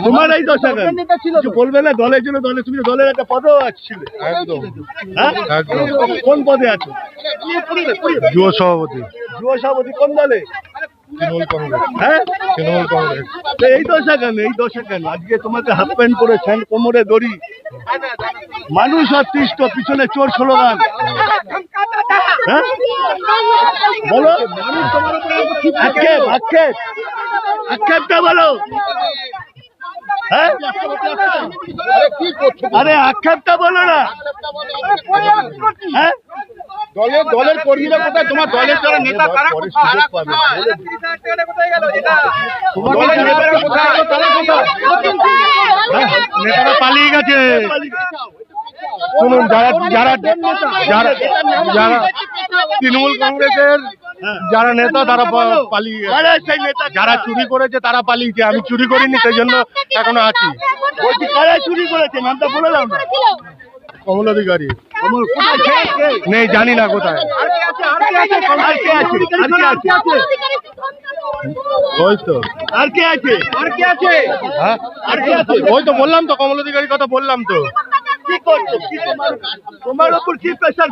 তোমার এই দশা কেন? কিছু বলবে না দলের জন্য? দলে তুমি তো দলের একটা পদেও ছিলে। একদম হ্যাঁ একদম। কোন পদে আছো? যুব সভাপতি যুব সভাপতি কোন দলে? তৃণমূল কংগ্রেস। হ্যাঁ তৃণমূল কংগ্রেস। তো এই দশা কেন? এই দশা কেন? আজকে তোমাকে হাফ প্যান্ট পরে স্যান্ড কোমরে দড়ি, মানুষ অতিষ্ঠ, পিছনে চোর স্লোগান। হ্যাঁ বলো, আক্ষেপ আক্ষেপ আক্ষেপটা বলো। হ্যাঁ আরে আক্ষেপটা বলো না। হ্যাঁ দলের কর্মীরা কোথায়? তোমার দলের যারা নেতা তারা কোথায়? নেতারা পালিয়ে গেছে। শুনুন, যারা যারা যারা যারা তৃণমূল কংগ্রেসের যারা নেতা তারা পালিয়ে গেছে। যারা চুরি করেছে তারা পালিয়েছে। আমি চুরি করিনি, সেই জন্য এখনো আছি। বলছি কারা চুরি করেছে? নামটা বলে দাও না। কমল অধিকারী নেই, জানি না কোথায়। ওই তো আর কে আছে? হ্যাঁ, ওই তো বললাম তো, কমল অধিকারীর কথা বললাম তো। কি করছো? তোমার উপর কি প্রেশার?